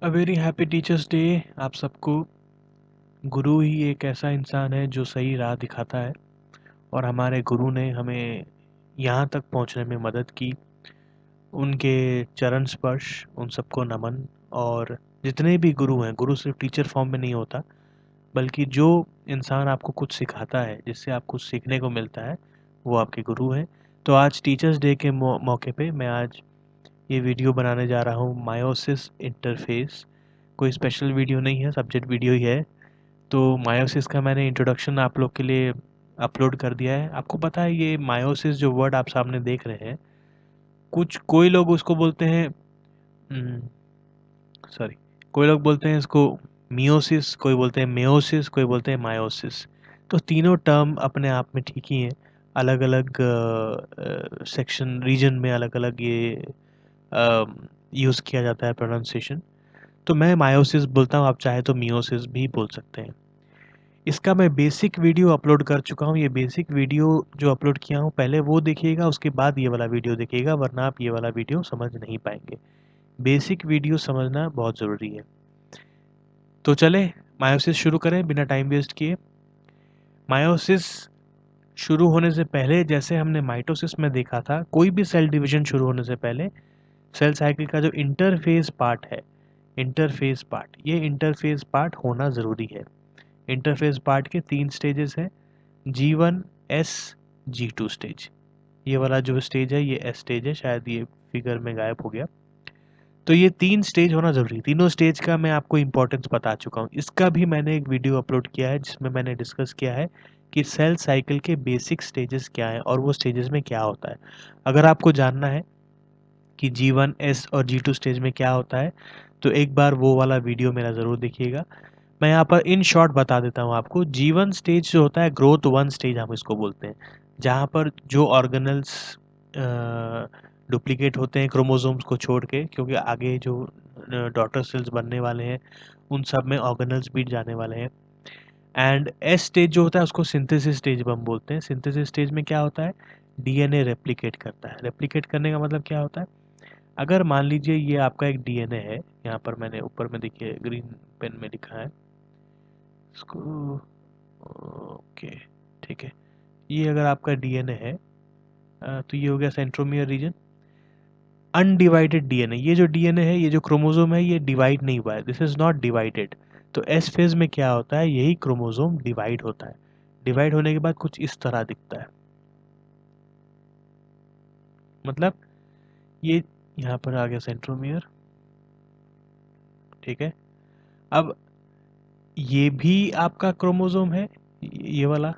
A very happy teachers day आप सबको। गुरु ही एक ऐसा इंसान है जो सही राह दिखाता है और हमारे गुरु ने हमें यहाँ तक पहुँचने में मदद की। उनके चरण स्पर्श, उन सबको नमन। और जितने भी गुरु हैं, गुरु सिर्फ टीचर फॉर्म में नहीं होता, बल्कि जो इंसान आपको कुछ सिखाता है, जिससे आपको कुछ सीखने को मिलता है, वो आपके गुरु हैं। तो आज टीचर्स डे के मौके पे मैं आज ये वीडियो बनाने जा रहा हूँ, मायोसिस इंटरफेस। कोई स्पेशल वीडियो नहीं है, सब्जेक्ट वीडियो ही है। तो मायोसिस का मैंने इंट्रोडक्शन आप लोग के लिए अपलोड कर दिया है। आपको पता है ये मायोसिस जो वर्ड आप सामने देख रहे हैं, कुछ कोई लोग उसको बोलते हैं, सॉरी, कोई लोग बोलते हैं इसको मियोसिस, कोई बोलते हैं मेयोसिस, कोई बोलते हैं मायोसिस। तो तीनों टर्म अपने आप में ठीक ही हैं। अलग अलग सेक्शन रीजन में अलग अलग ये यूज़ किया जाता है प्रोनाउंसिएशन। तो मैं मायोसिस बोलता हूँ, आप चाहे तो मियोसिस भी बोल सकते हैं। इसका मैं बेसिक वीडियो अपलोड कर चुका हूँ। ये बेसिक वीडियो जो अपलोड किया हूँ, पहले वो देखिएगा, उसके बाद ये वाला वीडियो देखिएगा, वरना आप ये वाला वीडियो समझ नहीं पाएंगे। बेसिक वीडियो समझना बहुत ज़रूरी है। तो चले मायोसिस शुरू करें बिना टाइम वेस्ट किए। मायोसिस शुरू होने से पहले, जैसे हमने माइटोसिस में देखा था, कोई भी सेल डिवीजन शुरू होने से पहले सेल साइकिल का जो इंटरफेस पार्ट है, इंटरफेस पार्ट, ये इंटरफेस पार्ट होना ज़रूरी है। इंटरफेस पार्ट के 3 स्टेजेस हैं, G1, S, G2 स्टेज। ये वाला जो स्टेज है ये S स्टेज है, शायद ये फिगर में गायब हो गया। तो ये 3 स्टेज होना ज़रूरी है। तीनों स्टेज का मैं आपको इम्पोर्टेंस बता चुका हूँ। इसका भी मैंने एक वीडियो अपलोड किया है जिसमें मैंने डिस्कस किया है कि सेल साइकिल के बेसिक स्टेजेस क्या हैं और वो स्टेजेस में क्या होता है। अगर आपको जानना है कि G1, S और G2 स्टेज में क्या होता है, तो एक बार वो वाला वीडियो मेरा ज़रूर देखिएगा। मैं यहाँ पर इन शॉर्ट बता देता हूँ आपको। G1 स्टेज जो होता है, ग्रोथ 1 स्टेज हम इसको बोलते हैं, जहाँ पर जो ऑर्गेनल्स डुप्लीकेट होते हैं क्रोमोसोम्स को छोड़ के, क्योंकि आगे जो डॉटर सेल्स बनने वाले हैं उन सब में ऑर्गेनल्स भी जाने वाले हैं। एंड एस स्टेज जो होता है उसको सिंथेसिस स्टेज हम बोलते हैं। सिंथेसिस स्टेज में क्या होता है, डीएनए रेप्लिकेट करता है। रेप्लिकेट करने का मतलब क्या होता है, अगर मान लीजिए ये आपका एक डीएनए है, यहाँ पर मैंने ऊपर में देखिए ग्रीन पेन में लिखा है इसको, ओके ठीक है। ये अगर आपका डीएनए है, तो ये हो गया सेंट्रोमियर रीजन। अनडिवाइडेड डीएनए, ये जो डीएनए है, ये जो क्रोमोसोम है, ये डिवाइड नहीं हुआ है, दिस इज नॉट डिवाइडेड। तो एस फेज में क्या होता है, यही क्रोमोसोम डिवाइड होता है। डिवाइड होने के बाद कुछ इस तरह दिखता है, मतलब ये यहाँ पर आ गया सेंट्रोमियर, ठीक है। अब ये भी आपका क्रोमोसोम है, ये वाला,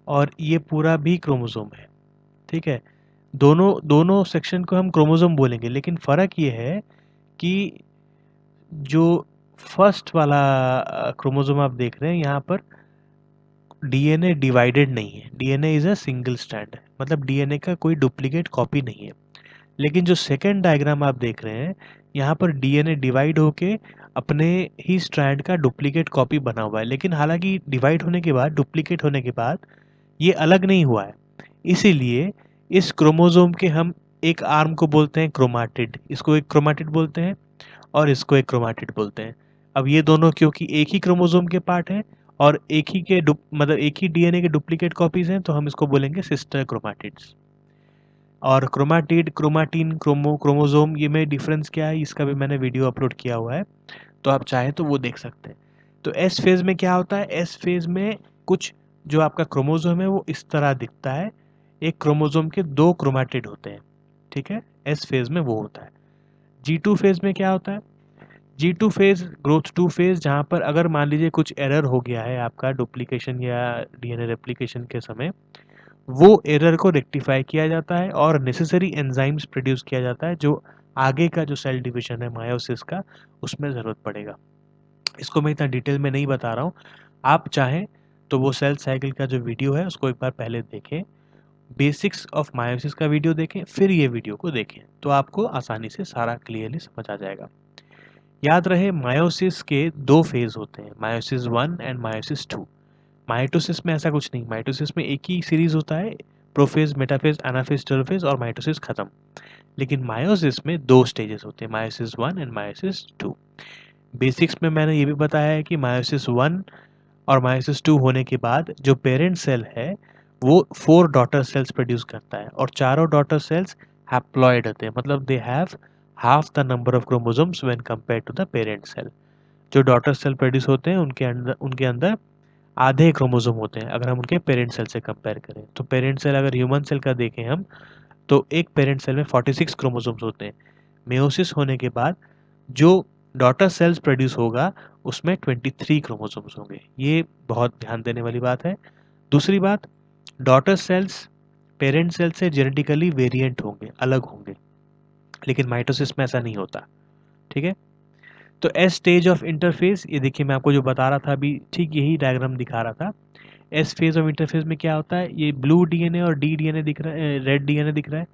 और ये पूरा भी क्रोमोसोम है, ठीक है। दोनों दोनों सेक्शन को हम क्रोमोसोम बोलेंगे, लेकिन फ़र्क ये है कि जो फर्स्ट वाला क्रोमोसोम आप देख रहे हैं, यहाँ पर डीएनए डिवाइडेड नहीं है, DNA is a single strand, मतलब डीएनए का कोई डुप्लीकेट कॉपी नहीं है। लेकिन जो सेकेंड डायग्राम आप देख रहे हैं, यहाँ पर डीएनए डिवाइड होके अपने ही स्ट्रैंड का डुप्लीकेट कॉपी बना हुआ है, लेकिन हालांकि डिवाइड होने के बाद, डुप्लीकेट होने के बाद ये अलग नहीं हुआ है। इसीलिए इस क्रोमोसोम के हम एक आर्म को बोलते हैं क्रोमाटिड, इसको एक क्रोमाटिड बोलते हैं और इसको एक क्रोमाटिड बोलते हैं। अब ये दोनों क्योंकि एक ही क्रोमोसोम के पार्ट हैं और एक ही के मतलब एक ही डीएनए के डुप्लीकेट कॉपीज हैं, तो हम इसको बोलेंगे सिस्टर क्रोमाटिड्स। और क्रोमाटिड, क्रोमाटिन, क्रोमोसोम, ये में डिफरेंस क्या है, इसका भी मैंने वीडियो अपलोड किया हुआ है, तो आप चाहें तो वो देख सकते हैं। तो एस फेज में क्या होता है, एस फेज में कुछ जो आपका क्रोमोसोम है वो इस तरह दिखता है। एक क्रोमोसोम के 2 क्रोमाटिड होते हैं, ठीक है। एस फेज में वो होता है। G2 फेज में क्या होता है, G2 फेज, ग्रोथ 2 फेज, जहाँ पर अगर मान लीजिए कुछ एरर हो गया है आपका डुप्लीकेशन या डीएनए रेप्लिकेशन के समय, वो एरर को रेक्टिफाई किया जाता है और नेसेसरी एंजाइम्स प्रोड्यूस किया जाता है, जो आगे का जो सेल डिवीजन है मायोसिस का, उसमें ज़रूरत पड़ेगा। इसको मैं इतना डिटेल में नहीं बता रहा हूँ, आप चाहें तो वो सेल साइकिल का जो वीडियो है उसको एक बार पहले देखें, बेसिक्स ऑफ मायोसिस का वीडियो देखें, फिर ये वीडियो को देखें, तो आपको आसानी से सारा क्लियरली समझ आ जाएगा। याद रहे मायोसिस के 2 फेज होते हैं, मायोसिस 1 एंड मायोसिस 2। माइटोसिस में ऐसा कुछ नहीं, माइटोसिस में एक ही सीरीज होता है, प्रोफेज, मेटाफेज, एनाफेज, टेलोफेज और माइटोसिस खत्म। लेकिन मायोसिस में 2 स्टेजेस होते हैं, मायोसिस 1 एंड मायोसिस 2। बेसिक्स में मैंने ये भी बताया है कि मायोसिस 1 और मायोसिस 2 होने के बाद जो पेरेंट सेल है वो 4 डॉटर सेल्स प्रोड्यूस करता है और चारों डॉटर सेल्स हैप्लॉइड होते हैं, मतलब they have half the number of chromosomes when compare to the parent cell. जो डॉटर सेल प्रोड्यूस होते हैं उनके अंदर आधे क्रोमोसोम होते हैं अगर हम उनके पेरेंट सेल से कंपेयर करें। तो पेरेंट सेल अगर ह्यूमन सेल का देखें हम, तो एक पेरेंट सेल में 46 क्रोमोसोम्स होते हैं। मेयोसिस होने के बाद जो डॉटर सेल्स प्रोड्यूस होगा उसमें 23 क्रोमोसोम्स होंगे। ये बहुत ध्यान देने वाली बात है। दूसरी बात, डॉटर सेल्स पेरेंट सेल से जेनेटिकली वेरिएंट होंगे, अलग होंगे, लेकिन माइटोसिस में ऐसा नहीं होता। ठीक है, तो एस स्टेज ऑफ इंटरफेस, ये देखिए मैं आपको जो बता रहा था अभी, ठीक यही डायग्राम दिखा रहा था। एस फेज ऑफ इंटरफेस में क्या होता है, ये ब्लू डीएनए और डी डीएनए दिख रहा है, रेड डीएनए दिख रहा है।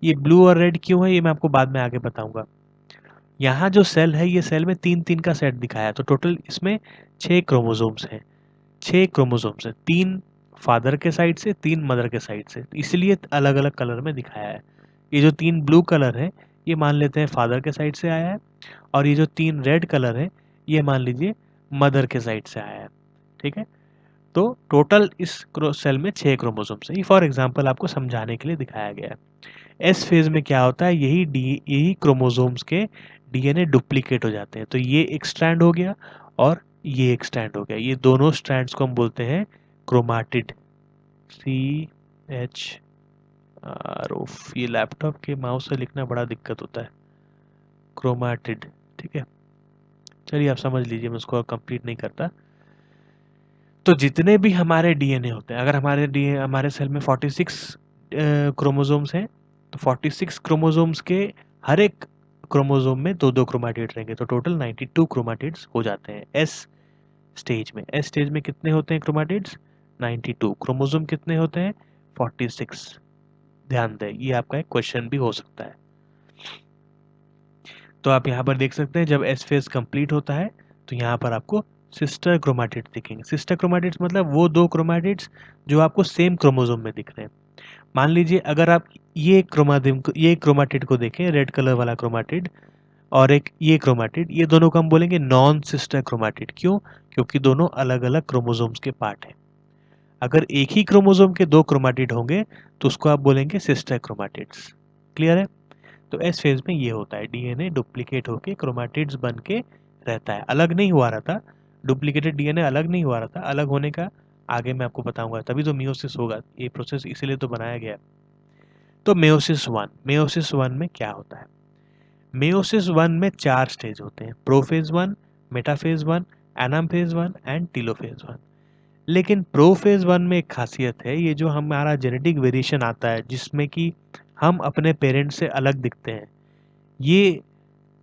ये ब्लू और रेड क्यों है ये मैं आपको बाद में आगे बताऊंगा। यहाँ जो सेल है ये सेल में 3-3 का सेट दिखाया, तो टोटल इसमें 6 क्रोमोसोम्स हैं। 6 क्रोमोसोम्स हैं, 3 फादर के साइड से, 3 मदर के साइड से, इसलिए अलग अलग कलर में दिखाया है। ये जो 3 ब्लू कलर है ये मान लेते हैं फादर के साइड से आया है, और ये जो 3 रेड कलर है ये मान लीजिए मदर के साइड से आया है। ठीक है, तो टोटल इस सेल में 6 क्रोमोसोम्स है। ये फॉर एग्जांपल आपको समझाने के लिए दिखाया गया है। एस फेज में क्या होता है, यही क्रोमोसोम्स के डीएनए डुप्लीकेट हो जाते हैं। तो ये एक स्ट्रैंड हो गया और ये एक स्ट्रैंड हो गया, ये दोनों स्ट्रैंड्स को हम बोलते हैं क्रोमाटिड। CHROF, ये लैपटॉप के माउस से लिखना बड़ा दिक्कत होता है, क्रोमाटिड। ठीक है, चलिए आप समझ लीजिए, मैं उसको कंप्लीट नहीं करता। तो जितने भी हमारे डीएनए होते हैं, अगर हमारे सेल में 46 क्रोमोसोम्स हैं, तो 46 क्रोमोसोम्स के हर एक क्रोमोसोम में 2-2 क्रोमाटिड रहेंगे, तो टोटल 92 क्रोमाटिड्स हो जाते हैं एस स्टेज में। एस स्टेज में कितने होते हैं क्रोमाटिड्स, 92। क्रोमोसोम कितने होते हैं, 46। ध्यान दें, ये आपका एक क्वेश्चन भी हो सकता है। तो आप यहाँ पर देख सकते हैं जब एस फेज कंप्लीट होता है तो यहाँ पर आपको सिस्टर क्रोमाटिड्स दिखेंगे। सिस्टर क्रोमाटिड्स मतलब वो 2 क्रोमाटिड्स जो आपको सेम क्रोमोसोम में दिख रहे हैं। मान लीजिए अगर आप ये क्रोमाटिड को देखें, रेड कलर वाला क्रोमाटिड, और एक ये क्रोमाटिड, ये दोनों को हम बोलेंगे नॉन सिस्टर क्रोमाटिड। क्यों, क्योंकि दोनों अलग अलग क्रोमोसोम्स के पार्ट हैं। अगर एक ही क्रोमोसोम के 2 क्रोमाटिड होंगे तो उसको आप बोलेंगे सिस्टर क्रोमाटिड्स। क्लियर है। तो एस फेज में ये होता है, डीएनए डुप्लीकेट होके क्रोमाटिड्स बन के रहता है, अलग नहीं हुआ रहता। डुप्लीकेटेड डीएनए अलग नहीं हुआ रहता, अलग होने का आगे मैं आपको बताऊंगा, तभी तो मियोसिस होगा, ये प्रोसेस इसीलिए तो बनाया गया है। तो मेयोसिस वन में क्या होता है, मेयोसिस वन में 4 स्टेज होते हैं, प्रोफेज 1, मेटाफेज 1, एनामफेज 1 एंड टीलोफेज 1। लेकिन प्रोफेज 1 में एक खासियत है, ये जो हमारा जेनेटिक वेरिएशन आता है जिसमें कि हम अपने पेरेंट्स से अलग दिखते हैं, ये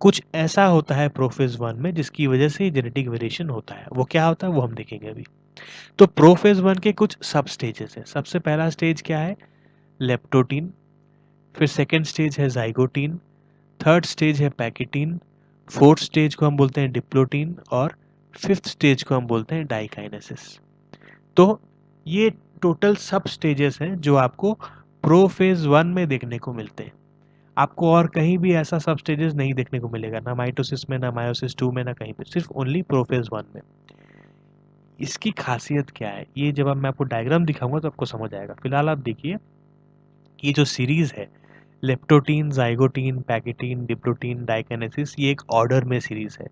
कुछ ऐसा होता है प्रोफेज 1 में जिसकी वजह से जेनेटिक वेरिएशन होता है। वो क्या होता है वो हम देखेंगे अभी। तो प्रोफेज 1 के कुछ सब स्टेजेस हैं। सबसे पहला स्टेज क्या है, लेप्टोटीन। फिर सेकेंड स्टेज है जाइगोटीन, थर्ड स्टेज है पैकेटीन, फोर्थ स्टेज को हम बोलते हैं डिप्लोटीन, और फिफ्थ स्टेज को हम बोलते हैं डाइकाइनेसिस। तो ये टोटल सब स्टेजेस हैं जो आपको प्रोफेज 1 में देखने को मिलते हैं। आपको और कहीं भी ऐसा सब स्टेजेस नहीं देखने को मिलेगा, ना माइटोसिस में, ना मायोसिस 2 में, ना कहीं पे, सिर्फ ओनली प्रोफेज 1 में। इसकी खासियत क्या है, ये जब मैं आपको डायग्राम दिखाऊंगा तो आपको समझ आएगा। फिलहाल आप देखिए, ये जो सीरीज है, leptotene, zygotene, pachytene, diplotene, diakinesis, ये एक ऑर्डर में सीरीज है।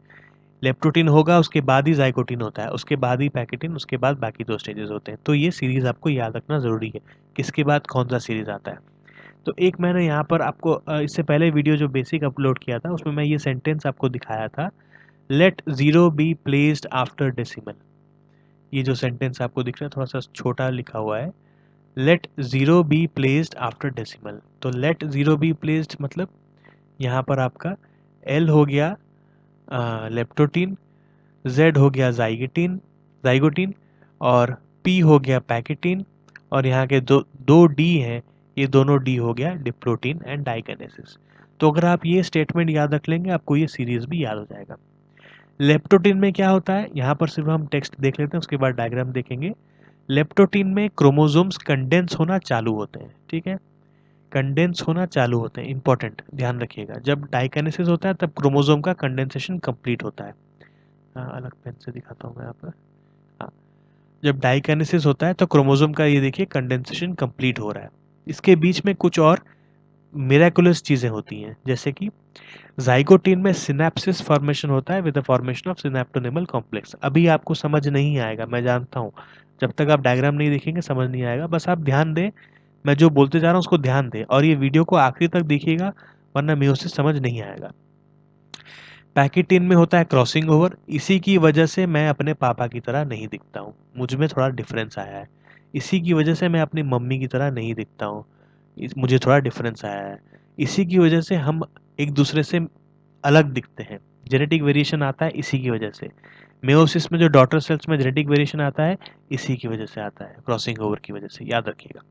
लेप्टोटीन होगा उसके बाद ही जाइगोटीन होता है, उसके बाद ही पैकेटीन, उसके बाद बाकी 2 स्टेजेस होते हैं। तो ये सीरीज आपको याद रखना जरूरी है, किसके बाद कौन सा सीरीज आता है। तो एक मैंने यहाँ पर आपको इससे पहले वीडियो जो बेसिक अपलोड किया था उसमें मैं ये सेंटेंस आपको दिखाया था, let zero be placed after decimal. ये जो सेंटेंस आपको दिख रहा है थोड़ा सा छोटा लिखा हुआ है, let zero be placed after decimal. तो लेट जीरो बी प्लेस्ड मतलब यहाँ पर आपका एल हो गया लेप्टोटीन, जेड हो गया जाइगोटीन, और पी हो गया पैकेटीन, और यहाँ के दो डी हैं, ये दोनों डी हो गया डिप्लोटीन एंड डाइकाइनेसिस। तो अगर आप ये स्टेटमेंट याद रख लेंगे आपको ये सीरीज भी याद हो जाएगा। लेप्टोटीन में क्या होता है, यहाँ पर सिर्फ हम टेक्स्ट देख लेते हैं उसके बाद डायग्राम देखेंगे। लेप्टोटीन में क्रोमोसोम्स कंडेंस होना चालू होते हैं, ठीक है, कंडेंस होना चालू होते हैं, इंपॉर्टेंट ध्यान रखिएगा। जब डाइकाइनेसिस होता है तब क्रोमोसोम का कंडेंसेशन कंप्लीट होता है। अलग पेन से दिखाता हूँ मैं यहाँ पर। हाँ, जब डाइकाइनेसिस होता है तो क्रोमोसोम का ये देखिए कंडेंसेशन कंप्लीट हो रहा है। इसके बीच में कुछ और मिरेकुलस चीज़ें होती हैं, जैसे कि ज़ाइगोटीन में सिनेप्सिस फॉर्मेशन होता है with the formation of synaptonemal complex. अभी आपको समझ नहीं आएगा, मैं जानता हूँ, जब तक आप डायग्राम नहीं देखेंगे समझ नहीं आएगा। बस आप ध्यान दें, मैं जो बोलते जा रहा हूँ उसको ध्यान दें, और ये वीडियो को आखिरी तक देखिएगा, वरना मेयोसिस समझ नहीं आएगा। पैकेटीन में होता है क्रॉसिंग ओवर, इसी की वजह से मैं अपने पापा की तरह नहीं दिखता हूँ, मुझ में थोड़ा डिफरेंस आया है। इसी की वजह से मैं अपनी मम्मी की तरह नहीं दिखता हूँ, मुझे थोड़ा डिफरेंस आया है। इसी की वजह से हम एक दूसरे से अलग दिखते हैं, जेनेटिक वेरिएशन आता है इसी की वजह से। मेयोसिस में जो डॉटर सेल्स में जेनेटिक वेरिएशन आता है इसी की वजह से आता है, क्रॉसिंग ओवर की वजह से, याद रखिएगा।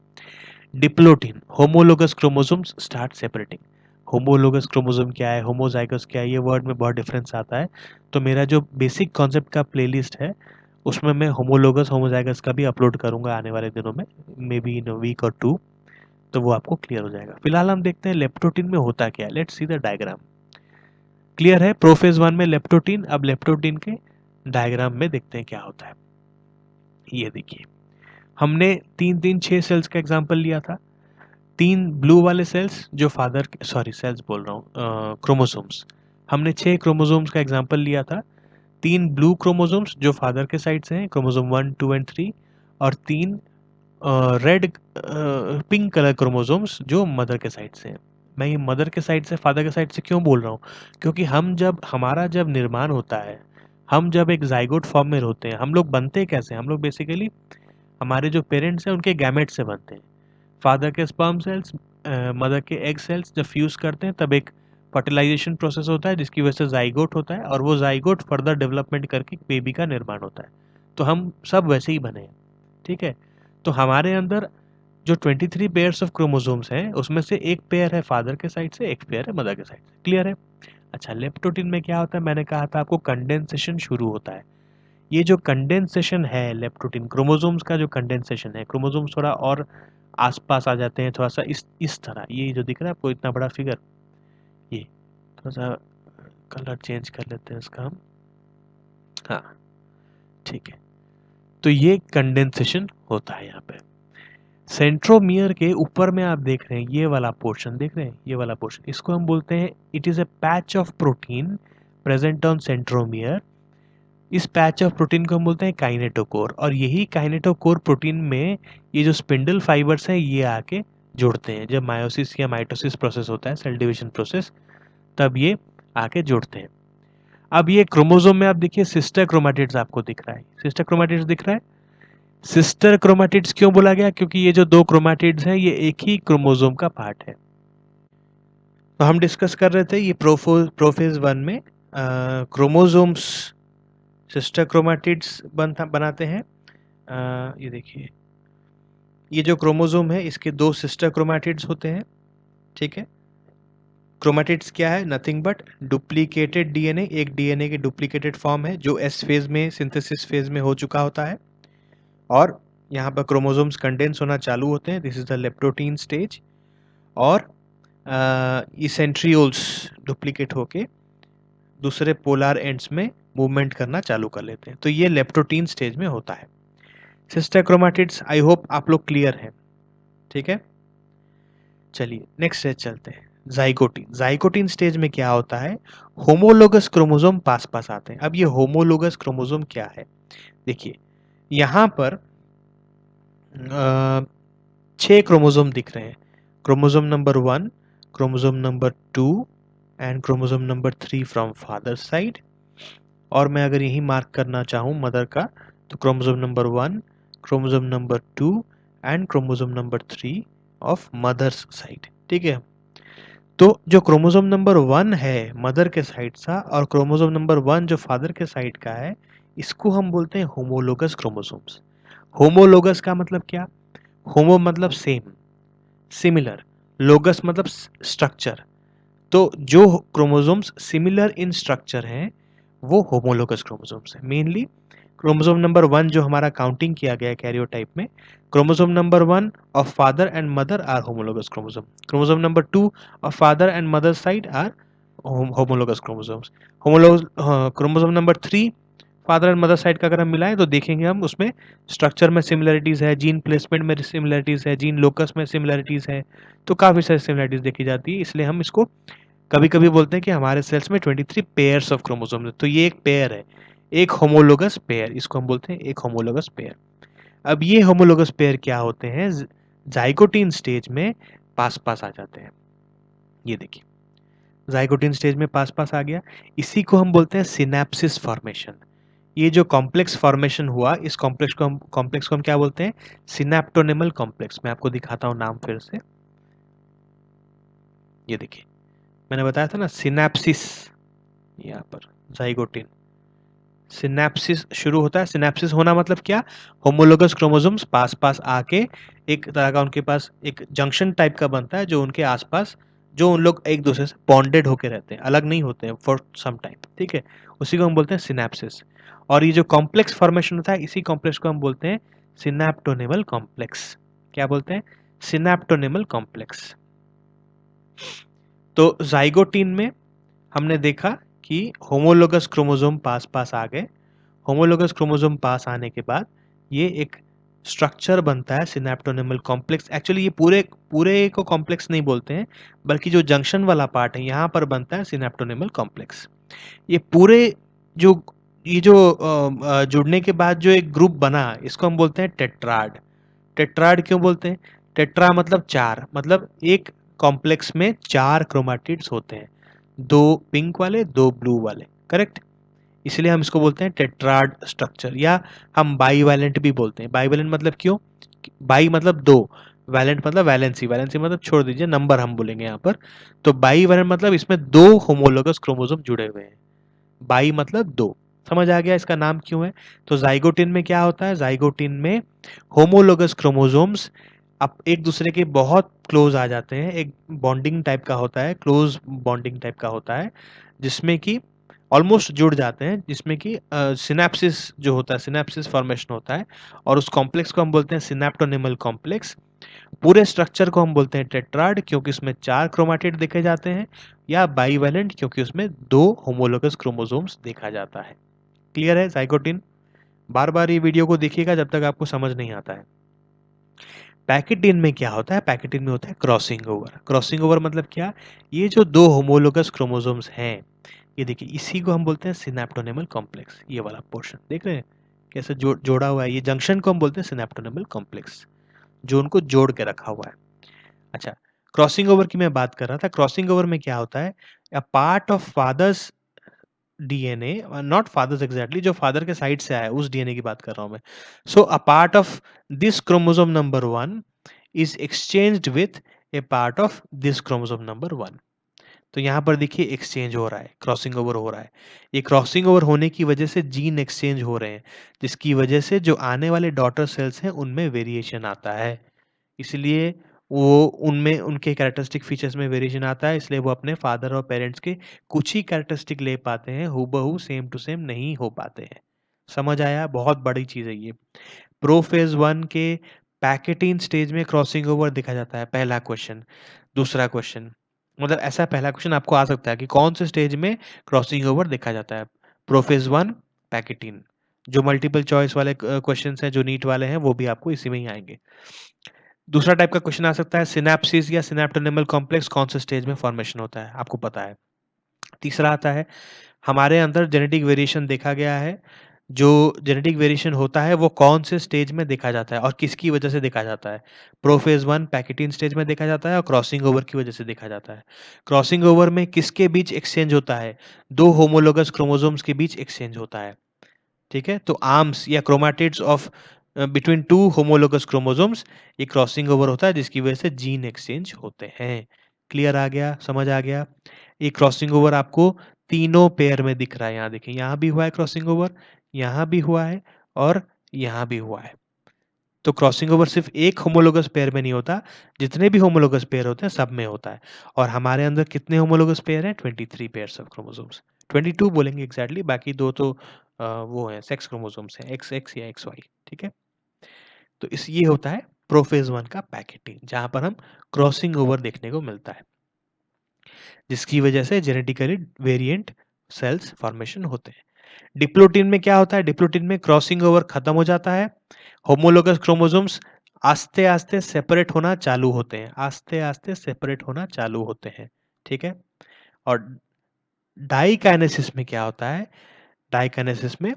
Diplotene, homologous chromosomes start separating. Homologous chromosome क्या है, होमोजाइगस क्या है, ये वर्ड में बहुत डिफरेंस आता है। तो मेरा जो बेसिक कॉन्सेप्ट का प्लेलिस्ट है उसमें मैं होमोलोगस होमोजाइगस का भी अपलोड करूंगा आने वाले दिनों में, मे बी इन वीक और 2, तो वो आपको क्लियर हो जाएगा। फिलहाल हम देखते हैं लेप्टोटीन में होता क्या है। Let's see the diagram. Clear है प्रोफेज 1 में लेप्टोटीन। अब लेप्टोटीन के डायग्राम में देखते हैं क्या होता है। ये देखिए, हमने 3 3 6 सेल्स का एग्जांपल लिया था। 3 ब्लू वाले सेल्स जो फादर, सॉरी सेल्स बोल रहा हूँ, क्रोमोसोम्स। हमने 6 क्रोमोसोम्स का एग्जांपल लिया था। 3 ब्लू क्रोमोसोम्स जो फादर के साइड से हैं, क्रोमोसोम 1 2 एंड 3, और 3 रेड पिंक कलर क्रोमोसोम्स जो मदर के साइड से हैं। मैं ये मदर के साइड से फादर के साइड से क्यों बोल रहा हूँ, क्योंकि हमारा जब निर्माण होता है, हम जब एक जाइगोट फॉर्म में होते हैं, हम लोग बनते कैसे, हम लोग बेसिकली हमारे जो पेरेंट्स हैं उनके गैमेट से बनते हैं। फादर के स्पर्म सेल्स, मदर के एग सेल्स जब फ्यूज करते हैं तब एक फर्टिलाइजेशन प्रोसेस होता है जिसकी वजह से जाइगोट होता है, और वो जाइगोट फर्दर डेवलपमेंट करके बेबी का निर्माण होता है। तो हम सब वैसे ही बने हैं, ठीक है। तो हमारे अंदर जो 23 पेयर्स ऑफ क्रोमोसोम्स हैं उसमें से एक पेयर है फादर के साइड से, एक पेयर है मदर के साइड से। क्लियर है। अच्छा, लेप्टोटीन में क्या होता है, मैंने कहा था आपको कंडेंसेशन शुरू होता है। ये जो कंडेंसेशन है लेप्टोटीन, क्रोमोसोम्स का जो कंडेंसेशन है, क्रोमोसोम्स थोड़ा और आसपास आ जाते हैं, थोड़ा सा इस तरह, ये जो दिख रहा है आपको इतना बड़ा फिगर, ये थोड़ा सा कलर चेंज कर लेते हैं इसका हम। हाँ, ठीक है। तो ये कंडेंसेशन होता है यहाँ पे। सेंट्रोमियर के ऊपर में आप देख रहे हैं ये वाला पोर्शन, देख रहे हैं ये वाला पोर्शन, इसको हम बोलते हैं it is a patch of protein present on centromere. इस पैच ऑफ प्रोटीन को हम बोलते हैं काइनेटोकोर, और यही काइनेटोकोर प्रोटीन में ये जो स्पिंडल फाइबर्स हैं ये आके जुड़ते हैं। जब मायोसिस या माइटोसिस प्रोसेस होता है, सेल डिवीजन प्रोसेस, तब ये आके जुड़ते हैं। अब ये क्रोमोसोम में आप देखिए सिस्टर क्रोमैटिड्स आपको दिख रहा है, सिस्टर क्रोमैटिड्स दिख रहा है। सिस्टर क्रोमैटिड्स क्यों बोला गया, क्योंकि ये जो 2 क्रोमैटिड्स हैं ये एक ही क्रोमोसोम का पार्ट है। तो हम डिस्कस कर रहे थे ये प्रोफेज 1 में क्रोमोसोम्स सिस्टर क्रोमैटिड्स बनाते हैं। ये देखिए, ये जो क्रोमोसोम है इसके 2 सिस्टर क्रोमैटिड्स होते हैं, ठीक है। क्रोमैटिड्स क्या है, नथिंग बट डुप्लीकेटेड डीएनए, एक डीएनए की डुप्लीकेटेड फॉर्म है जो एस फेज में, सिंथेसिस फेज में हो चुका होता है, और यहाँ पर क्रोमोसोम्स कंडेंस होना चालू होते हैं, this is the leptotene stage, और ये सेंट्रियोल्स डुप्लीकेट होके दूसरे पोलर एंड्स में मूवमेंट करना चालू कर लेते हैं। तो ये लेप्टोटीन स्टेज में होता है। सिस्टर क्रोमैटिड्स, आई होप आप लोग क्लियर हैं, ठीक है। चलिए नेक्स्ट स्टेज चलते हैं, जाइगोटीन। जाइगोटीन स्टेज में क्या होता है, होमोलोगस क्रोमोसोम पास पास आते हैं। अब ये होमोलोगस क्रोमोसोम क्या है, देखिए यहाँ पर 6 क्रोमोसोम दिख रहे हैं, chromosome number 1, chromosome number 2 and chromosome number 3 from father side. और मैं अगर यही मार्क करना चाहूँ मदर का, तो chromosome number 1, chromosome number 2 and chromosome number 3 of mother's side, ठीक है। तो जो क्रोमोसोम नंबर 1 है मदर के साइड सा, और क्रोमोसोम नंबर 1 जो फादर के साइड का है, इसको हम बोलते हैं होमोलोगस क्रोमोसोम्स। होमोलोगस का मतलब क्या, होमो मतलब सेम, सिमिलर, लोगस मतलब स्ट्रक्चर। तो जो क्रोमोसोम्स सिमिलर इन स्ट्रक्चर हैं वो होमोलोगस क्रोमोसोम्स हैं। मेनली क्रोमोसोम नंबर 1 जो हमारा काउंटिंग किया गया है कैरियोटाइप में, chromosome number 1 of father and mother are homologous chromosome, chromosome number 2 of father and mother side are homologous chromosomes, homologous chromosome number 3 father and mother side का अगर हम मिलाएं तो देखेंगे हम उसमें स्ट्रक्चर में सिमिलरिटीज़ है, जीन प्लेसमेंट में सिमिलरिटीज़ है, जीन लोकस में सिमिलरिटीज़ है, तो काफ़ी सारी सिमिलरिटीज़ देखी जाती है। इसलिए हम इसको कभी कभी बोलते हैं कि हमारे सेल्स में 23 पेयर्स ऑफ क्रोमोसोम है, तो ये एक पेयर है, एक होमोलोगस पेयर, इसको हम बोलते हैं एक होमोलोगस पेयर। अब ये होमोलोगस पेयर क्या होते हैं, जाइगोटीन स्टेज में पास पास आ जाते हैं। ये देखिए जाइगोटीन स्टेज में पास पास आ गया, इसी को हम बोलते हैं सिनेप्सिस फॉर्मेशन। ये जो कॉम्प्लेक्स फॉर्मेशन हुआ, इस कॉम्प्लेक्स को हम क्या बोलते हैं, सिनेप्टोनेमल कॉम्प्लेक्स। मैं आपको दिखाता हूँ नाम फिर से। ये देखिए मैंने बताया था ना सिनेप्सिस, यहाँ पर जाइगोटीन सिनेप्सिस शुरू होता है। सिनेप्सिस होना मतलब क्या, होमोलोगस क्रोमोसोम्स पास पास आके एक तरह का उनके पास एक जंक्शन टाइप का बनता है, जो उनके आसपास जो उन लोग एक दूसरे से बॉन्डेड होके रहते हैं, अलग नहीं होते हैं फॉर सम टाइम, ठीक है, उसी को हम बोलते हैं सिनेप्सिस। और ये जो कॉम्प्लेक्स फॉर्मेशन होता है, इसी कॉम्प्लेक्स को हम बोलते हैं सिनेप्टोनेमल कॉम्प्लेक्स। क्या बोलते हैं, सिनेप्टोनेमल कॉम्प्लेक्स। तो जाइगोटीन में हमने देखा कि होमोलोगस क्रोमोसोम पास पास आ गए, होमोलोगस क्रोमोसोम पास आने के बाद ये एक स्ट्रक्चर बनता है सिनेप्टोनेमल कॉम्प्लेक्स। एक्चुअली ये पूरे पूरे को कॉम्प्लेक्स नहीं बोलते हैं, बल्कि जो जंक्शन वाला पार्ट है यहाँ पर बनता है सिनेप्टोनेमल कॉम्प्लेक्स। ये पूरे जो जुड़ने के बाद जो एक ग्रुप बना, इसको हम बोलते हैं टेट्राड। टेट्राड क्यों बोलते हैं, टेट्रा मतलब चार, मतलब एक कॉम्प्लेक्स में चार क्रोमाटिड्स होते हैं, दो पिंक वाले दो ब्लू वाले, करेक्ट। इसलिए हम इसको बोलते हैं टेट्राड स्ट्रक्चर, या हम बाईवैलेंट भी बोलते हैं। बाईवैलेंट मतलब क्यों, बाई मतलब दो, वैलेंट मतलब वैलेंसी, वैलेंसी मतलब छोड़ दीजिए नंबर हम बोलेंगे यहाँ पर। तो बाईवैलेंट मतलब इसमें दो होमोलोगस क्रोमोसोम जुड़े हुए हैं, बाई मतलब दो। समझ आ गया इसका नाम क्यों है। तो जाइगोटिन में क्या होता है, जाइगोटिन में होमोलोगस क्रोमोसोम्स अब एक दूसरे के बहुत क्लोज आ जाते हैं, एक बॉन्डिंग टाइप का होता है, क्लोज बॉन्डिंग टाइप का होता है, जिसमें कि ऑलमोस्ट जुड़ जाते हैं, जिसमें कि सिनेप्सिस जो होता है, सिनेप्सिस फॉर्मेशन होता है, और उस कॉम्प्लेक्स को हम बोलते हैं सिनेप्टोनेमल कॉम्प्लेक्स। पूरे स्ट्रक्चर को हम बोलते हैं टेट्राड, क्योंकि उसमें चार क्रोमाटिड देखे जाते हैं, या बाईवैलेंट क्योंकि उसमें दो होमोलोगस क्रोमोसोम्स देखा जाता है। क्लियर है जाइगोटिन। बार बार ये वीडियो को देखिएगा जब तक आपको समझ नहीं आता है। पैकेटिन में क्या होता है, पैकेटिन में होता है क्रॉसिंग ओवर। क्रॉसिंग ओवर मतलब क्या, ये जो दो होमोलोगस क्रोमोसोम्स हैं, ये देखिए इसी को हम बोलते हैं सिनेप्टोनेमल कॉम्प्लेक्स। ये वाला पोर्शन देख रहे हैं कैसे जोड़ा हुआ है, ये जंक्शन को हम बोलते हैं सिनेप्टोनेमल कॉम्प्लेक्स, जो उनको जोड़ के रखा हुआ है। अच्छा, क्रॉसिंग ओवर की मैं बात कर रहा था। क्रॉसिंग ओवर में क्या होता है, a part of father's DNA, not father's exactly, जो फादर के साइड से आया है उस डीएनए की बात कर रहा हूं मैं। So a part of this chromosome number 1 is exchanged with a part of this chromosome number 1। तो यहाँ पर देखिए एक्सचेंज हो रहा है, क्रॉसिंग ओवर हो रहा है। ये क्रॉसिंग ओवर होने की वजह से जीन एक्सचेंज हो रहे हैं, जिसकी वजह से जो आने वाले डॉटर सेल्स हैं उनमें वेरिएशन आता है। इसलिए वो उनमें उनके कैरेक्टरिस्टिक फीचर्स में वेरिएशन आता है, इसलिए वो अपने फादर और पेरेंट्स के कुछ ही कैरेक्टरिस्टिक ले पाते हैं, हूबहू सेम टू सेम नहीं हो पाते हैं। समझ आया, बहुत बड़ी चीज़ है ये। प्रोफेज 1 के पैकेटिन स्टेज में क्रॉसिंग ओवर देखा जाता है, पहला क्वेश्चन। दूसरा क्वेश्चन, मतलब ऐसा पहला क्वेश्चन आपको आ सकता है कि कौन से स्टेज में क्रॉसिंग ओवर देखा जाता है। Prophase 1 pachytene. जो मल्टीपल चॉइस वाले क्वेश्चंस हैं, जो नीट वाले हैं, वो भी आपको इसी में ही आएंगे। दूसरा टाइप का क्वेश्चन आ सकता है, सिनेप्सिस या सिनेप्टोनेमल कॉम्प्लेक्स कौन से स्टेज में फॉर्मेशन होता है, आपको पता है। तीसरा आता है, हमारे अंदर जेनेटिक वेरिएशन देखा गया है, जो जेनेटिक वेरिएशन होता है वो कौन से स्टेज में देखा जाता है और किसकी वजह से देखा जाता है। प्रोफेज 1 पैकेटिन स्टेज में देखा जाता है और क्रॉसिंग ओवर की वजह से देखा जाता है। क्रॉसिंग ओवर में किसके बीच एक्सचेंज होता है, दो होमोलोगस क्रोमोसोम्स के बीच एक्सचेंज होता है, ठीक है। तो आर्म्स या chromatids of between two homologous chromosomes, ये क्रॉसिंग ओवर होता है, जिसकी वजह से जीन एक्सचेंज होते हैं। क्लियर आ गया, समझ आ गया। ये क्रॉसिंग ओवर आपको तीनों पेयर में दिख रहा है, यहाँ देखिए, यहाँ भी हुआ है क्रॉसिंग ओवर, यहाँ भी हुआ है और यहाँ भी हुआ है। तो क्रॉसिंग ओवर सिर्फ एक होमोलोगस पेयर में नहीं होता, जितने भी होमोलोगस पेयर होते हैं सब में होता है। और हमारे अंदर कितने होमोलोगस पेयर हैं, 23 पेयर्स ऑफ क्रोमोसोम्स, 22 बोलेंगे एग्जैक्टली, बाकी दो तो वो हैं सेक्स क्रोमोसोम्स हैं XX या XY, ठीक है? तो ये होता है प्रोफेज 1 का पैकेटिंग, जहाँ पर हम क्रॉसिंग ओवर देखने को मिलता है, जिसकी वजह से जेनेटिकली वेरिएंट सेल्स फॉर्मेशन होते हैं। डिप्लोटिन में क्या होता है? डिप्लोटिन में क्रॉसिंग ओवर खत्म हो जाता है, होमोलोगस क्रोमोसोम्स आस्ते-आस्ते सेपरेट होना चालू होते हैं, आस्ते-आस्ते सेपरेट होना चालू होते हैं, ठीक है? और डाइकाइनेसिस में क्या होता है? डाइकाइनेसिस में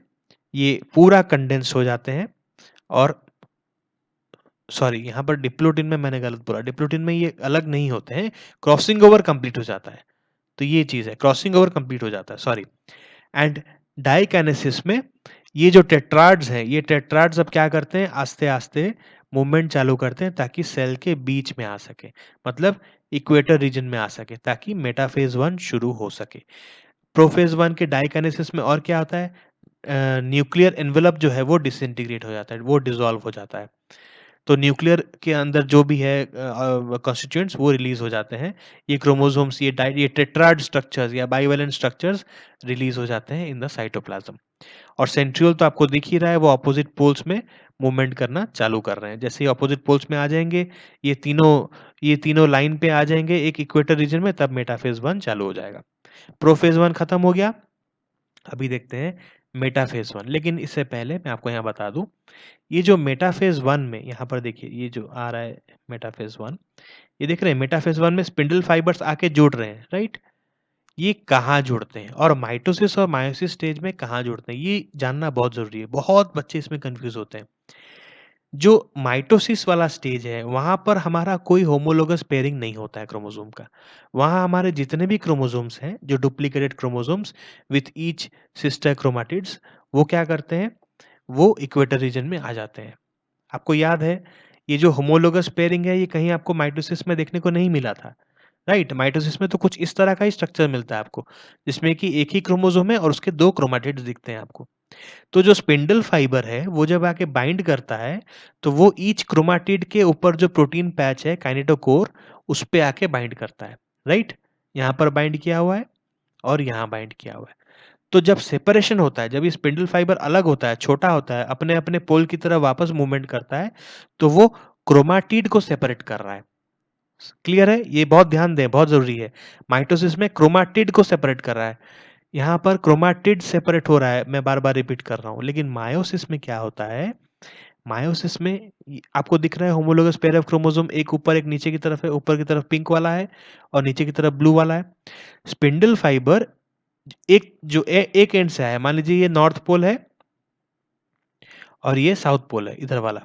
ये पूरा कंडेंस हो जाते हैं और सॉरी, यहाँ पर डिप्लोटिन में मैंने गलत बोला, डिप्लोटिन में ये अलग नहीं होते हैं, क्रॉसिंग ओवर कंप्लीट हो जाता है। तो ये चीज़ है, क्रॉसिंग ओवर कंप्लीट हो जाता है, सॉरी। एंड डाइकाइनेसिस में ये जो टेट्राड्स हैं, ये टेट्राड्स अब क्या करते हैं, आस्ते-आस्ते मूवमेंट चालू करते हैं ताकि सेल के बीच में आ सके, मतलब इक्वेटर रीजन में आ सके, ताकि मेटाफेज़ 1 शुरू हो सके। प्रोफेज़ 1 के डाइकाइनेसिस में और क्या होता है? न्यूक्लियर एनवेलप जो है वो डिसइंटीग्रेट हो जाता है, वो डिसॉल्व हो जाता है। तो न्यूक्लियर के अंदर जो भी है कॉन्स्टिट्यूएंट्स वो रिलीज़ हो जाते हैं। ये क्रोमोसोम्स, ये टेट्राड स्ट्रक्चर्स या बाइवेलेंट स्ट्रक्चर्स रिलीज़ हो जाते हैं इन द साइटोप्लाज्म। और सेंट्रियोल तो आपको दिख ही रहा है, वो अपोजिट पोल्स में मूवमेंट करना चालू कर रहे हैं। जैसे ही अपोजिट पोल्स में आ जाएँगे, ये तीनों ये तीनों लाइन पे आ जाएँगे एक इक्वेटर रीजन में, तब मेटाफेज़ 1 चालू हो जाएगा। प्रोफेज़ 1 खत्म हो गया, अभी देखते हैं मेटाफेज़ 1। लेकिन इससे पहले मैं आपको यहाँ बता दूँ, ये जो मेटाफेज़ 1 में यहाँ पर देखिए, ये जो आ रहा है मेटाफेज़ 1, ये देख रहे हैं मेटाफेज़ 1 में स्पिंडल फाइबर्स आके जुड़ रहे हैं, राइट? ये कहाँ जुड़ते हैं और माइटोसिस और मायोसिस स्टेज में कहाँ जुड़ते हैं, ये जानना बहुत ज़रूरी है। बहुत बच्चे इसमें कन्फ्यूज़ होते हैं। जो माइटोसिस वाला स्टेज है, वहाँ पर हमारा कोई होमोलोगस पेयरिंग नहीं होता है क्रोमोसोम का। वहाँ हमारे जितने भी क्रोमोसोम्स हैं, जो duplicated chromosomes with each sister chromatids, वो क्या करते हैं, वो इक्वेटर रीजन में आ जाते हैं। आपको याद है, ये जो होमोलोगस पेयरिंग है, ये कहीं आपको माइटोसिस में देखने को नहीं मिला था, राइट? माइटोसिस में तो कुछ इस तरह का ही स्ट्रक्चर मिलता है आपको, जिसमें कि एक ही क्रोमोसोम है और उसके 2 क्रोमैटिड्स दिखते हैं आपको। तो जो स्पिंडल फाइबर है, वो जब आके बाइंड करता है, तो वो ईच क्रोमैटिड के ऊपर जो प्रोटीन पैच है, काइनेटोकोर, उस पे आके बाइंड करता है, राइट? यहाँ पर बाइंड किया हुआ है और यहाँ बाइंड किया हुआ है। तो जब सेपरेशन होता है, जब ये स्पिंडल फाइबर अलग होता है, छोटा होता है, अपने-अपने पोल की तरफ वापस मूवमेंट करता है, तो वो क्रोमैटिड को सेपरेट कर रहा है। क्लियर है? ये बहुत ध्यान दें, बहुत ज़रूरी है। माइटोसिस में क्रोमैटिड को सेपरेट कर रहा है। यहाँ पर क्रोमैटिड सेपरेट हो रहा है, मैं बार-बार रिपीट कर रहा हूँ। लेकिन मायोसिस में क्या होता है, मायोसिस में आपको दिख रहा है होमोलोगस पेयर ऑफ क्रोमोसोम, एक ऊपर एक नीचे की तरफ है, ऊपर की तरफ पिंक वाला है और नीचे की तरफ ब्लू वाला है। स्पिंडल फाइबर एक जो एक एंड से आया है, मान लीजिए ये नॉर्थ पोल है और ये साउथ पोल है, इधर वाला।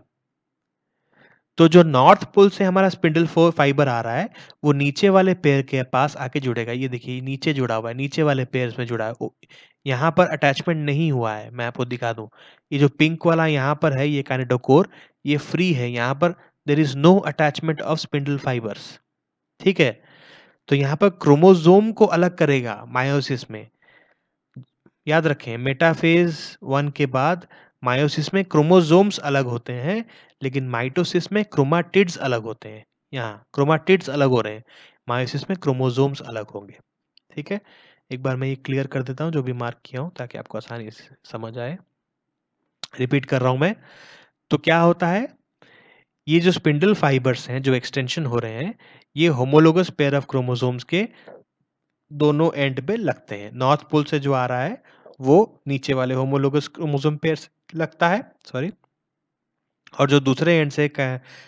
तो जो नॉर्थ पोल से हमारा स्पिंडल फाइबर आ रहा है, वो नीचे वाले पेयर के पास आके जुड़ेगा। ये देखिए, नीचे जुड़ा हुआ है, नीचे वाले पेयर्स में जुड़ा है। यहाँ पर अटैचमेंट नहीं हुआ है, मैं आपको दिखा दूँ। ये जो पिंक वाला यहाँ पर है, ये काइनेटोकोर, ये फ्री है। यहाँ पर there is no attachment of spindle fibres, ठीक है? तो यहाँ पर क्रोमोसोम को अलग करेगा मायोसिस में। याद रखें, मेटाफेज़ 1 के बाद मायोसिस में क्रोमोसोम्स अलग होते हैं, लेकिन माइटोसिस में क्रोमैटिड्स अलग होते हैं। यहाँ क्रोमैटिड्स अलग हो रहे हैं, मायोसिस में क्रोमोसोम्स अलग होंगे, ठीक है? एक बार मैं ये क्लियर कर देता हूँ, जो भी मार्क किया हूँ, ताकि आपको आसानी से समझ आए। रिपीट कर रहा हूँ मैं, तो क्या होता है, ये जो स्पिंडल फाइबर्स हैं, जो एक्सटेंशन हो रहे हैं, ये होमोलोगस पेयर ऑफ क्रोमोसोम्स के दोनों एंड पे लगते हैं। नॉर्थ पोल से जो आ रहा है, वो नीचे वाले होमोलोगस क्रोमोसोम पेयर से लगता है, सॉरी, और जो दूसरे एंड से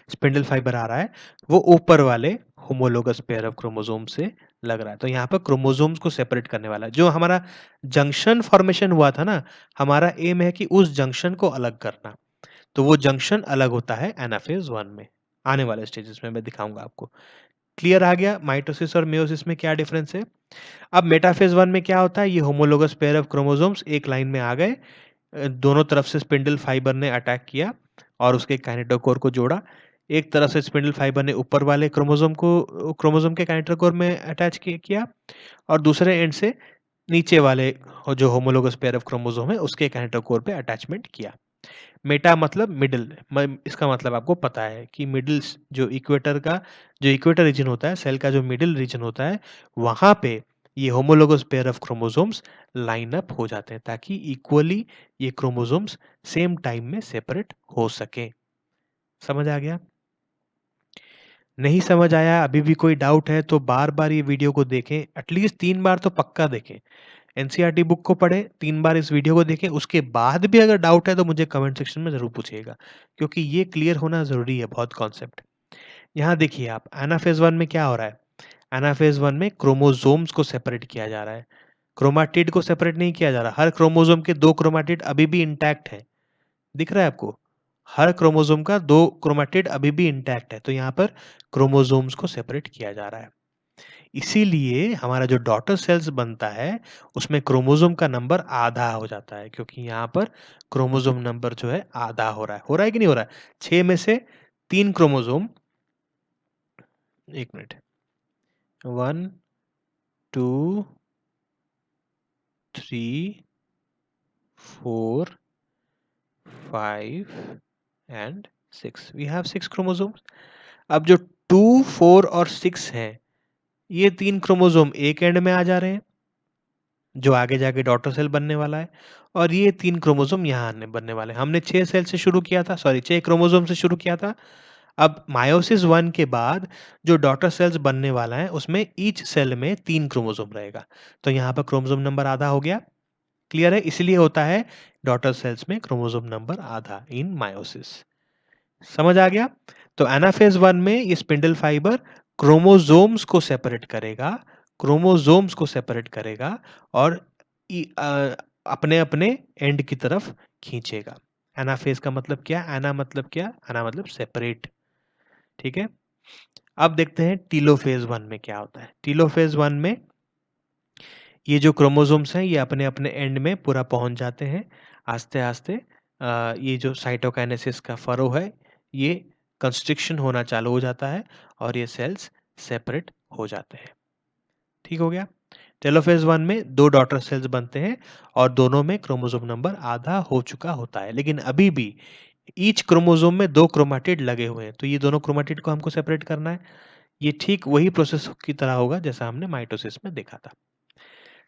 स्पिंडल फाइबर आ रहा है, वो ऊपर वाले होमोलोगस पेयर ऑफ क्रोमोसोम से लग रहा है। तो यहाँ पर क्रोमोसोम्स को सेपरेट करने वाला है। जो हमारा जंक्शन फॉर्मेशन हुआ था ना, हमारा एम है कि उस जंक्शन को अलग करना। तो वो जंक्शन अलग होता है एनाफेज 1 में। आने वाले स्टेजेस में मैं दिखाऊंगा आपको। क्लियर आ गया माइटोसिस और मेयोसिस में क्या डिफरेंस है? अब मेटाफेज़ 1 में क्या होता है, ये होमोलोगस पेयर ऑफ क्रोमोसोम्स एक लाइन में आ गए, दोनों तरफ से स्पिंडल फाइबर ने अटैक किया और उसके काइनेटोकोर को जोड़ा। एक तरफ से स्पिंडल फाइबर ने ऊपर वाले क्रोमोसोम के काइनेटोकोर में अटैच किया और दूसरे एंड से नीचे वाले जो होमोलोगस पेयर ऑफ क्रोमोसोम है, उसके काइनेटोकोर पे अटैचमेंट किया। मेटा मतलब मिडल, इसका मतलब आपको पता है कि मिडल, जो इक्वेटर रीजन होता है, सेल का जो मिडल रीजन होता है, वहाँ पे ये homologous pair of chromosomes line up हो जाते हैं ताकि इक्वली ये क्रोमोसोम्स सेम टाइम में सेपरेट हो सके। समझ आ गया? नहीं समझ आया, अभी भी कोई डाउट है तो बार बार ये वीडियो को देखें, एटलीस्ट 3 बार तो पक्का देखें। एनसीईआरटी बुक को पढ़ें, 3 बार इस वीडियो को देखें, उसके बाद भी अगर डाउट है तो मुझे कमेंट सेक्शन में ज़रूर पूछिएगा, क्योंकि ये क्लियर होना ज़रूरी है बहुत कॉन्सेप्ट। यहाँ देखिए आप, एनाफेज 1 में क्या हो रहा है? एनाफेज 1 में क्रोमोसोम्स को सेपरेट किया जा रहा है, क्रोमाटिड को सेपरेट नहीं किया जा रहा। हर क्रोमोसोम के 2 क्रोमाटिड अभी भी इंटैक्ट है, दिख रहा है आपको? हर क्रोमोसोम का 2 क्रोमाटिड अभी भी इंटैक्ट है, तो यहाँ पर क्रोमोसोम्स को सेपरेट किया जा रहा है। इसीलिए हमारा जो डॉटर सेल्स बनता है, उसमें क्रोमोसोम का नंबर आधा हो जाता है, क्योंकि यहाँ पर क्रोमोसोम नंबर जो है आधा हो रहा है। हो रहा है कि नहीं हो रहा है? 6 में से 3 chromosome, 1 minute, 1, 2, 3, 4, 5 and 6। We have 6 chromosomes. अब जो 2, 4 और 6 हैं, ये 3 क्रोमोसोम एक एंड में आ जा रहे हैं, जो आगे जाके डॉटर सेल बनने वाला है, और ये 3 क्रोमोसोम यहाँ आने बनने वाले हैं। हमने 6 सेल से शुरू किया था, सॉरी 6 क्रोमोसोम से शुरू किया था। अब मायोसिस 1 के बाद जो डॉटर सेल्स बनने वाला है, उसमें ईच सेल में 3 क्रोमोसोम रहेगा। तो यहाँ पर क्रोमोसोम नंबर आधा हो गया। क्लियर है? इसलिए होता है डॉटर सेल्स में क्रोमोसोम नंबर आधा इन मायोसिस। समझ आ गया? तो एनाफेज 1 में ये स्पिंडल फाइबर क्रोमोसोम्स को सेपरेट करेगा, क्रोमोसोम्स को सेपरेट करेगा और अपने-अपने एंड की तरफ खींचेगा। एनाफेज का मतलब क्या? एना मतलब क्या? एना मतलब सेपरेट। ठीक है? अब देखते हैं टीलोफेज 1 में क्या होता है। टीलोफेज 1 में ये जो क्रोमोसोम्स हैं, ये अपने-अपने एंड में पूरा पहुँच जाते हैं। आस्ते-आस्ते ये जो साइटोकाइनेसिस का फरो है, ये कंस्ट्रिक्शन होना चालू हो जाता है और ये सेल्स सेपरेट हो जाते हैं। ठीक हो गया? टेलोफेज 1 में 2 डॉटर सेल्स बनते हैं और दोनों में क्रोमोसोम नंबर आधा हो चुका होता है, लेकिन अभी भी ईच क्रोमोसोम में 2 क्रोमैटिड लगे हुए हैं, तो ये दोनों क्रोमैटिड को हमको सेपरेट करना है। ये ठीक वही प्रोसेस की तरह होगा जैसा हमने माइटोसिस में देखा था।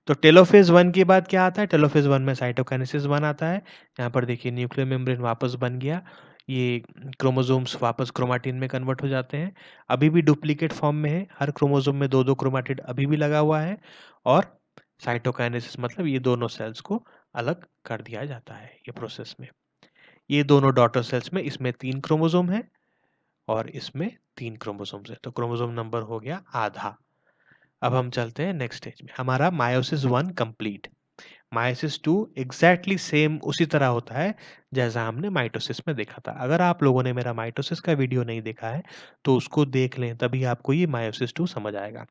तो टेलोफेज 1 के बाद क्या आता है? टेलोफेज 1 में साइटोकाइनेसिस 1 आता है। यहाँ पर देखिए न्यूक्लियर मेम्ब्रेन वापस बन गया। ये क्रोमोसोम्स वापस क्रोमैटिन में कन्वर्ट हो जाते हैं। अभी भी डुप्लीकेट फॉर्म में है। हर क्रोमोसोम में 2-2 क्रोमैटिड अभी भी लगा हुआ है और साइटोकाइनेसिस मतलब ये दोनों सेल्स को अलग कर दिया जाता है ये प्रोसेस में। ये दोनों डॉटर सेल्स में इसमें 3 क्रोमोसोम है और इसमें 3 क्रोमोसोम्स है। तो क्रोमोसोम नंबर हो गया आधा। अब हम चलते हैं नेक्स्ट स्टेज में। हमारा meiosis 1 complete. Meiosis 2 exactly same उसी तरह होता है जैसा हमने माइटोसिस में देखा था। अगर आप लोगों ने मेरा माइटोसिस का वीडियो नहीं देखा है तो उसको देख लें, तभी आपको ये मायोसिस 2 समझ आएगा।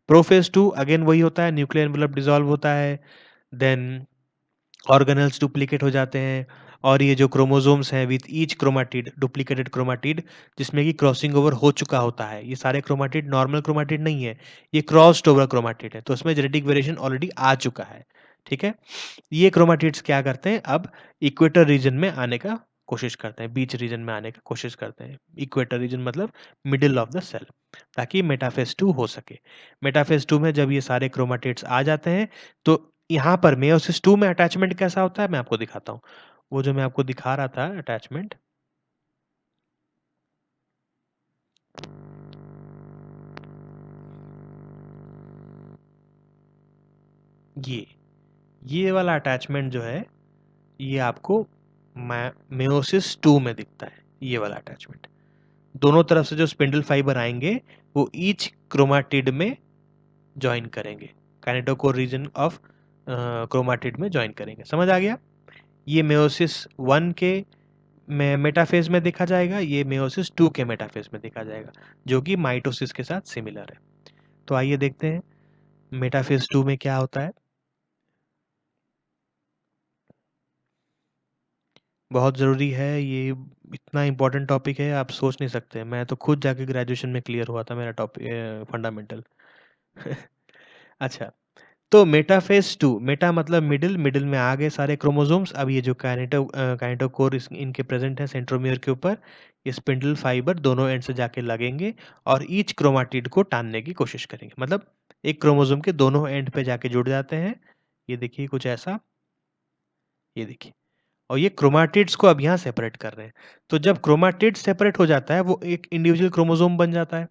प्रोफेज 2 अगेन वही होता है, न्यूक्लियर एनवेलप डिसॉल्व होता है, देन ऑर्गेनेल्स डुप्लीकेट हो जाते हैं और ये जो क्रोमोसोम्स हैं with each chromatid, duplicated chromatid जिसमें कि क्रॉसिंग ओवर हो चुका होता है। ये सारे क्रोमैटिड नॉर्मल क्रोमैटिड नहीं है, ये क्रॉस्ड ओवर क्रोमैटिड है, तो उसमें जेनेटिक वेरिएशन ऑलरेडी आ चुका है। ठीक है? ये क्रोमैटिड्स क्या करते हैं, अब इक्वेटर रीजन में आने का कोशिश करते हैं, बीच रीजन में आने का कोशिश करते हैं। इक्वेटर रीजन मतलब मिडल ऑफ द सेल, ताकि मेटाफेज 2 हो सके। मेटाफेज 2 में जब ये सारे क्रोमैटिड्स आ जाते हैं, तो यहाँ पर मेयोसिस 2 में अटैचमेंट कैसा होता है मैं आपको दिखाता हूँ। वो जो मैं आपको दिखा रहा था अटैचमेंट, ये ये वाला अटैचमेंट जो है, ये आपको मेयोसिस 2 में दिखता है, ये वाला अटैचमेंट। दोनों तरफ से जो स्पिंडल फाइबर आएंगे वो ईच क्रोमाटिड में ज्वाइन करेंगे, काइनेटोकोर रीजन ऑफ क्रोमाटिड में ज्वाइन करेंगे। समझ आ गया? ये मेयोसिस 1 के मेटाफेज में देखा जाएगा, ये मेयोसिस 2 के मेटाफेज में देखा जाएगा, जो कि माइटोसिस के साथ सिमिलर है। तो आइए देखते हैं मेटाफेज 2 में क्या होता है। बहुत ज़रूरी है ये, इतना इम्पोर्टेंट टॉपिक है आप सोच नहीं सकते। मैं तो खुद जाके ग्रेजुएशन में क्लियर हुआ था मेरा टॉपिक फंडामेंटल। अच्छा, तो मेटाफेज 2, मेटा मतलब मिडिल, मिडिल में आ गए सारे क्रोमोसोम्स। अब ये जो काइनेटोकोर इनके प्रेजेंट है सेंट्रोमियर के ऊपर, ये स्पिंडल फाइबर दोनों एंड से जाके लगेंगे और ईच क्रोमाटिड को टानने की कोशिश करेंगे। मतलब एक क्रोमोसोम के दोनों एंड पे जाके जुड़ जाते हैं। ये देखिए कुछ ऐसा, ये देखिए, और ये क्रोमैटिड्स को अब यहाँ सेपरेट कर रहे हैं। तो जब क्रोमैटिड सेपरेट हो जाता है, वो एक इंडिविजुअल क्रोमोसोम बन जाता है।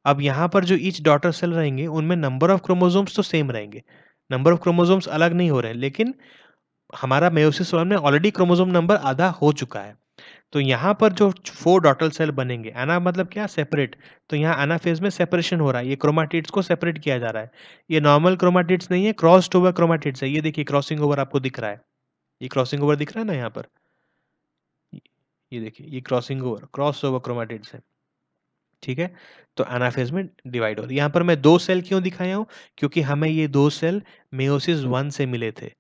अब यहाँ पर जो ईच डॉटर सेल रहेंगे, उनमें नंबर ऑफ क्रोमोसोम्स तो सेम रहेंगे, नंबर ऑफ क्रोमोसोम्स अलग नहीं हो रहे हैं, लेकिन हमारा मेयोसिस 1 में ऑलरेडी क्रोमोसोम नंबर आधा हो चुका है। तो यहाँ पर जो 4 डॉटर सेल बनेंगे, एना मतलब क्या? सेपरेट। तो यहाँ एनाफेज में सेपरेशन हो रहा है, ये क्रोमैटिड्स को सेपरेट किया जा रहा है। ये नॉर्मल क्रोमैटिड्स नहीं है, क्रॉस्ड ओवर क्रोमैटिड्स है। ये देखिए क्रॉसिंग ओवर आपको दिख रहा है, ये क्रॉसिंग ओवर दिख रहा है ना यहाँ पर, ये देखिए, ये crossing over, cross over chromatids है, ठीक है? तो एनाफेज में डिवाइड हो रही है। यहाँ पर मैं 2 सेल क्यों दिखाया हूँ? क्योंकि हमें ये 2 सेल मेयोसिस 1 से मिले थे।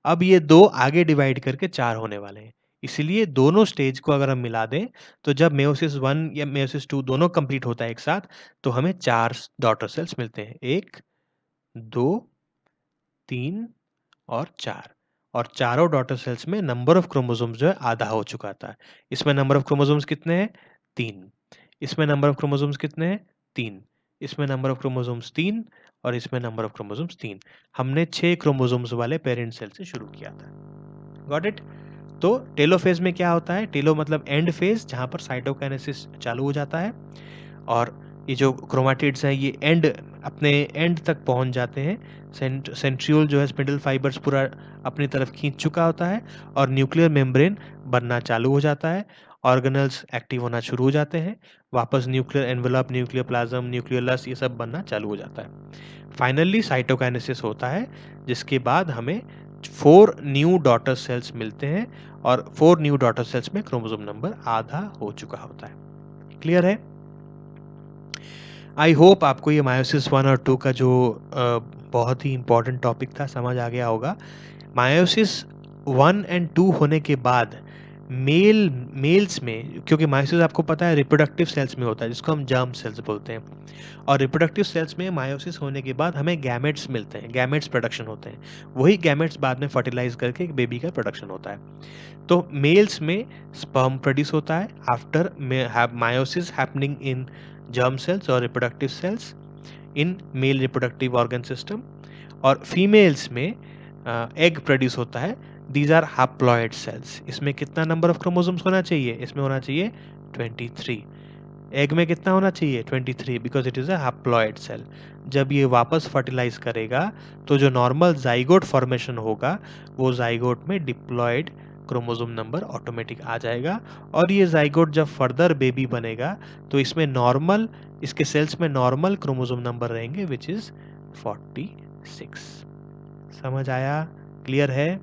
अब ये 2 आगे डिवाइड करके 4 होने वाले हैं। इसलिए दोनों स्टेज को अगर हम मिला दें, तो जब मेयोसिस 1 या मेयोसिस 2 दोनों कंप्लीट होता है एक साथ, तो हमें 4 डॉटर सेल्स मिलते हैं। 1, 2, 3 और 4, और चारों डॉटर सेल्स में नंबर ऑफ क्रोमोसोम्स जो है आधा हो चुका था। इसमें नंबर ऑफ क्रोमोसोम्स कितने हैं? 3। इसमें नंबर ऑफ क्रोमोसोम्स कितने हैं? 3। इसमें नंबर ऑफ क्रोमोसोम्स 3, और इसमें नंबर ऑफ क्रोमोसोम्स 3। हमने 6 क्रोमोसोम्स वाले पेरेंट सेल से शुरू किया था। Got it? तो टेलोफेज में क्या होता है? टेलो मतलब एंड फेज, जहाँ पर साइटोकाइनेसिस चालू हो जाता है, और ये जो क्रोमैटिड्स हैं ये अपने एंड तक पहुंच जाते हैं। सेंट्रियोल जो है स्पिंडल फाइबर्स पूरा अपनी तरफ खींच चुका होता है, और न्यूक्लियर मेम्ब्रेन बनना चालू हो जाता है। ऑर्गेनल्स एक्टिव होना शुरू हो जाते हैं। वापस nuclear envelope, nuclear plasm, nucleolus, ये सब बनना चालू हो जाता है। फाइनली साइटोकाइनेसिस होता है, जिसके बाद हमें 4 न्यू डॉटर सेल्स मिलते हैं, और 4 न्यू डॉटर सेल्स में क्रोमोसोम नंबर आधा हो चुका होता है। क्लियर है? आई होप आपको ये मायोसिस 1 और 2 का जो बहुत ही इम्पोर्टेंट टॉपिक था समझ आ गया होगा। मायोसिस 1 एंड 2 होने के बाद मेल्स में, क्योंकि मायोसिस आपको पता है रिप्रोडक्टिव सेल्स में होता है, जिसको हम जर्म सेल्स बोलते हैं, और रिप्रोडक्टिव सेल्स में मायोसिस होने के बाद हमें गैमेट्स मिलते हैं, गैमेट्स प्रोडक्शन होते हैं। वही गैमेट्स बाद में फर्टिलाइज करके एक बेबी का प्रोडक्शन होता है। तो मेल्स में स्पर्म प्रोड्यूस होता है after meiosis happening in germ cells or reproductive cells in male reproductive organ system, और फीमेल्स में एग प्रोड्यूस होता है। These are haploid cells. इसमें कितना नंबर ऑफ क्रोमोसोम्स होना चाहिए? इसमें होना चाहिए 23। एग में कितना होना चाहिए? 23, because it is a haploid cell. जब ये वापस फर्टिलाइज करेगा, तो जो नॉर्मल जाइगोट फॉर्मेशन होगा, वो जाइगोट में डिप्लॉइड क्रोमोसोम नंबर ऑटोमेटिक आ जाएगा, और ये जाइगोट जब फर्दर बेबी बनेगा, तो इसमें नॉर्मल, इसके सेल्स में नॉर्मल क्रोमोसोम नंबर रहेंगे, विच इज़ 46। समझ आया? क्लियर है?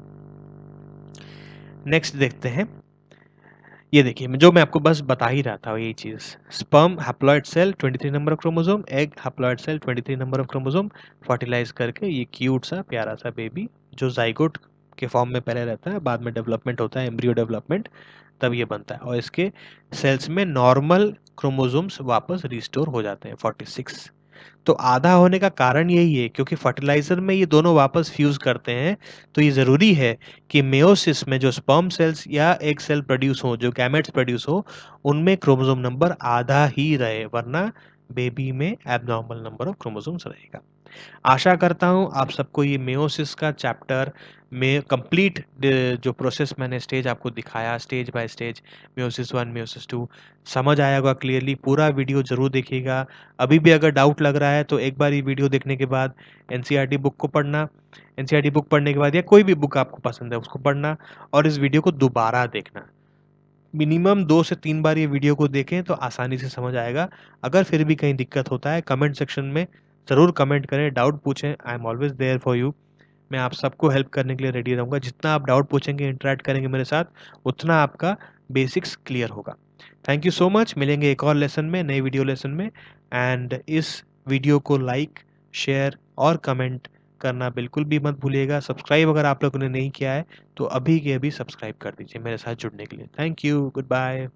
नेक्स्ट देखते हैं। ये देखिए, जो मैं आपको बस बता ही रहा था यही चीज़। Sperm haploid cell 23 number of chromosome, egg haploid cell 23 number of chromosome, fertilize करके ये क्यूट सा प्यारा सा बेबी, जो जाइगोट के फॉर्म में पहले रहता है, बाद में डेवलपमेंट होता है, एम्ब्रियो डेवलपमेंट, तब ये बनता है, और इसके सेल्स में नॉर्मल क्रोमोसोम्स वापस रिस्टोर हो जाते हैं 46। तो आधा होने का कारण यही है, क्योंकि फर्टिलाइजर में ये दोनों वापस फ्यूज करते हैं। तो ये ज़रूरी है कि मेयोसिस में जो स्पर्म सेल्स या एग सेल प्रोड्यूस हो, जो गैमेट्स प्रोड्यूस हो, उनमें क्रोमोसोम नंबर आधा ही रहे, वरना बेबी में एबनॉर्मल नंबर ऑफ क्रोमोसोम्स रहेगा। आशा करता हूँ आप सबको ये मेयोसिस का चैप्टर में कंप्लीट जो प्रोसेस मैंने स्टेज आपको दिखाया, stage by stage, meiosis 1, meiosis 2, समझ आया होगा क्लियरली। पूरा वीडियो ज़रूर देखिएगा। अभी भी अगर डाउट लग रहा है, तो एक बार ये वीडियो देखने के बाद एनसीईआरटी बुक को पढ़ना, एनसीईआरटी बुक पढ़ने के बाद या कोई भी बुक आपको पसंद है उसको पढ़ना, और इस वीडियो को दोबारा देखना। मिनिमम 2 से 3 बार ये वीडियो को देखें, तो आसानी से समझ आएगा। अगर फिर भी कहीं दिक्कत होता है, कमेंट सेक्शन में ज़रूर कमेंट करें, डाउट पूछें। I am always there for you. मैं आप सबको हेल्प करने के लिए रेडी रहूँगा। जितना आप डाउट पूछेंगे, इंटरैक्ट करेंगे मेरे साथ, उतना आपका बेसिक्स क्लियर होगा। Thank you so much. मिलेंगे एक और लेसन में, नए वीडियो लेसन में। एंड इस वीडियो को लाइक, शेयर और कमेंट करना बिल्कुल भी मत भूलिएगा। सब्सक्राइब अगर आप लोगों ने नहीं किया है, तो अभी के अभी सब्सक्राइब कर दीजिए मेरे साथ जुड़ने के लिए। Thank you, good bye.